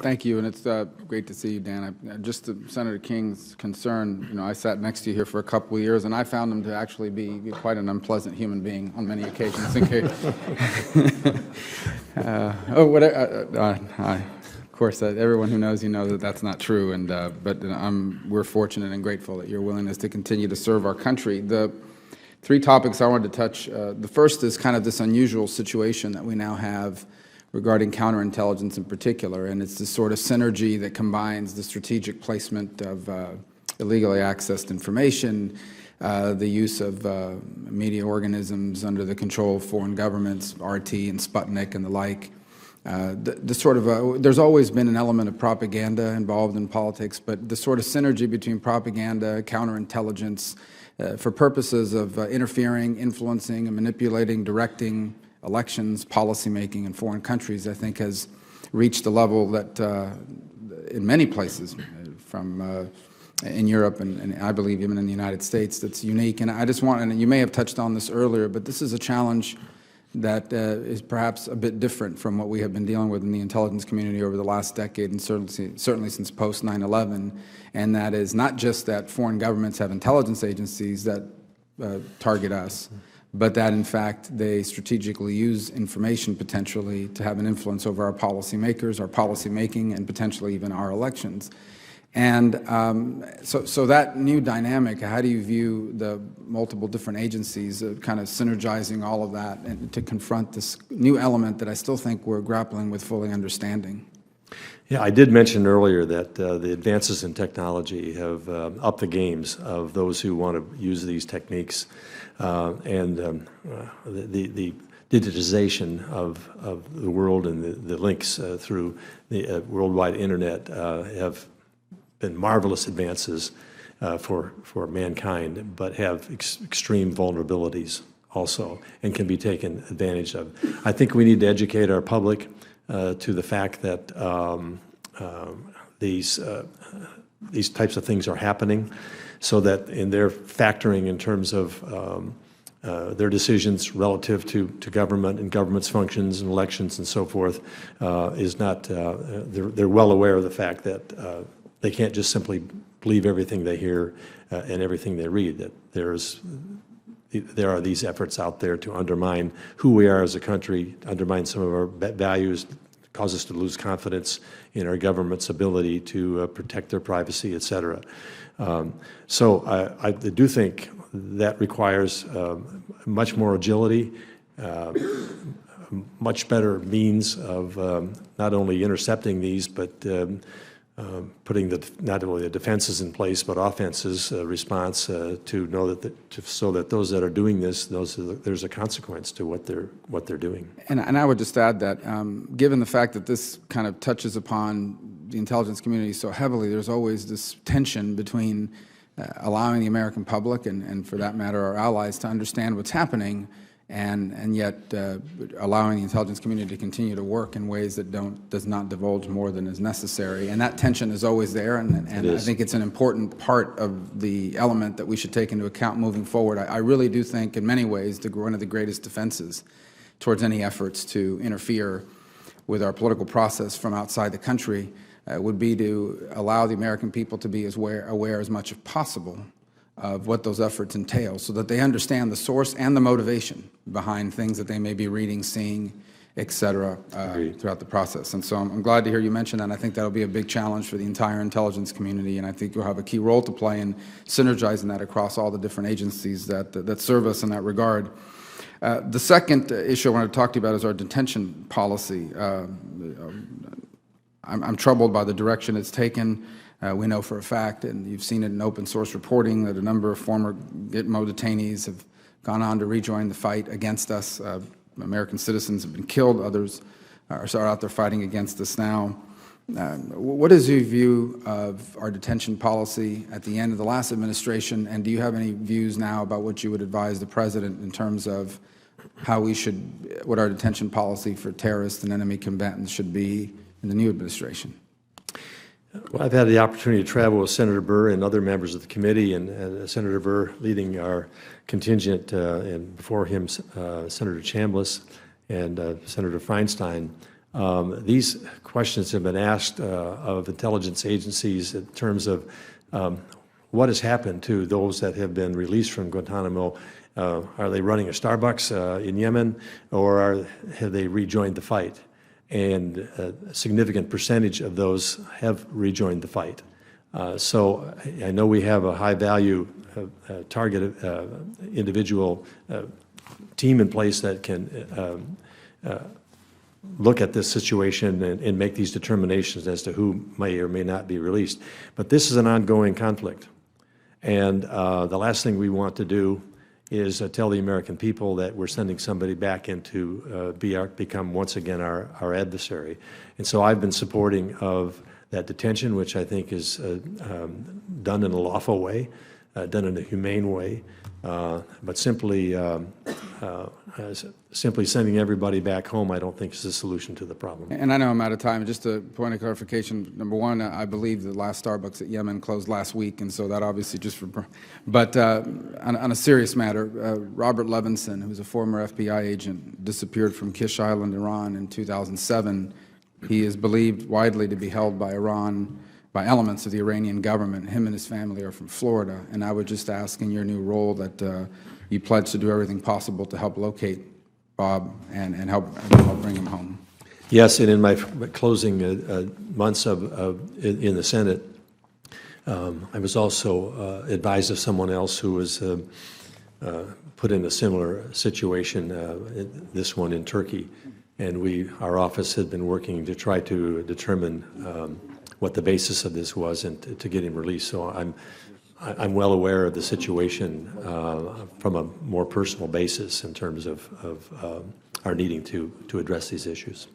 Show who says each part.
Speaker 1: Thank you, and it's great to see you, Dan. Just to Senator King's concern, I sat next to you here for a couple of years, and I found him to actually be quite an unpleasant human being on many occasions. Of course, everyone who knows you knows that that's not true, but we're fortunate and grateful that your willingness to continue to serve our country. The three topics I wanted to touch, the first is kind of this unusual situation that we now have regarding counterintelligence in particular, and it's this sort of synergy that combines the strategic placement of illegally accessed information, the use of media organisms under the control of foreign governments, RT and Sputnik and the like. There's always been an element of propaganda involved in politics, but the sort of synergy between propaganda, counterintelligence, for purposes of interfering, influencing, and manipulating, directing elections, policymaking in foreign countries, I think has reached a level that in many places, in Europe and I believe even in the United States, that's unique. And I just want, and you may have touched on this earlier, but this is a challenge that is perhaps a bit different from what we have been dealing with in the intelligence community over the last decade, and certainly since post 9/11, and that is not just that foreign governments have intelligence agencies that target us, but that in fact they strategically use information potentially to have an influence over our policymakers, our policymaking, and potentially even our elections. And so that new dynamic, how do you view the multiple different agencies kind of synergizing all of that and to confront this new element that I still think we're grappling with fully understanding?
Speaker 2: Yeah, I did mention earlier that the advances in technology have upped the games of those who want to use these techniques, and the digitization of the world and the links through the worldwide internet have been marvelous advances for mankind, but have extreme vulnerabilities also, and can be taken advantage of. I think we need to educate our public to the fact that these types of things are happening, so that in their factoring in terms of their decisions relative to government and government's functions and elections and so forth is not. They're well aware of the fact that they can't just simply believe everything they hear and everything they read. That there are these efforts out there to undermine who we are as a country, undermine some of our values, cause us to lose confidence in our government's ability to protect their privacy, et cetera. So I do think that requires much more agility, much better means of not only intercepting these, but putting not only the defenses in place, but offenses response to know that so that those that are doing this, there's a consequence to what they're doing.
Speaker 1: And I would just add that given the fact that this kind of touches upon the intelligence community so heavily, there's always this tension between allowing the American public and for that matter our allies to understand what's happening, and yet allowing the intelligence community to continue to work in ways that does not divulge more than is necessary. And that tension is always there, and I think it's an important part of the element that we should take into account moving forward. I really do think in many ways one of the greatest defenses towards any efforts to interfere with our political process from outside the country would be to allow the American people to be as aware as much as possible of what those efforts entail, so that they understand the source and the motivation behind things that they may be reading, seeing, et cetera, throughout the process. And so I'm glad to hear you mention that. And I think that'll be a big challenge for the entire intelligence community, and I think you'll have a key role to play in synergizing that across all the different agencies that serve us in that regard. The second issue I want to talk to you about is our detention policy. I'm troubled by the direction it's taken. We know for a fact, and you've seen it in open source reporting, that a number of former Gitmo detainees have gone on to rejoin the fight against us. American citizens have been killed. Others are out there fighting against us now. What is your view of our detention policy at the end of the last administration, and do you have any views now about what you would advise the President in terms of what our detention policy for terrorists and enemy combatants should be in the new administration?
Speaker 2: Well, I've had the opportunity to travel with Senator Burr and other members of the committee, and Senator Burr leading our contingent, and before him Senator Chambliss and Senator Feinstein, These questions have been asked of intelligence agencies in terms of what has happened to those that have been released from Guantanamo. Are they running a Starbucks in Yemen, or have they rejoined the fight? And a significant percentage of those have rejoined the fight. So I know we have a high-value target individual team in place that can look at this situation and make these determinations as to who may or may not be released. But this is an ongoing conflict. And the last thing we want to do is tell the American people that we're sending somebody back in to become once again our adversary. And so I've been supporting of that detention, which I think is done in a lawful way, done in a humane way, but simply sending everybody back home, I don't think is the solution to the problem.
Speaker 1: And I know I'm out of time. Just a point of clarification. Number one, I believe the last Starbucks at Yemen closed last week, and so that obviously just for. But on a serious matter, Robert Levinson, who's a former FBI agent, disappeared from Kish Island, Iran in 2007. He is believed widely to be held by Iran, by elements of the Iranian government. Him and his family are from Florida, and I would just ask in your new role that you pledge to do everything possible to help locate Bob and help bring him home.
Speaker 2: Yes, and in my closing months in the Senate, I was also advised of someone else who was put in a similar situation, this one in Turkey, and our office had been working to try to determine what the basis of this was and to get him released. So I'm well aware of the situation from a more personal basis in terms of our needing to address these issues.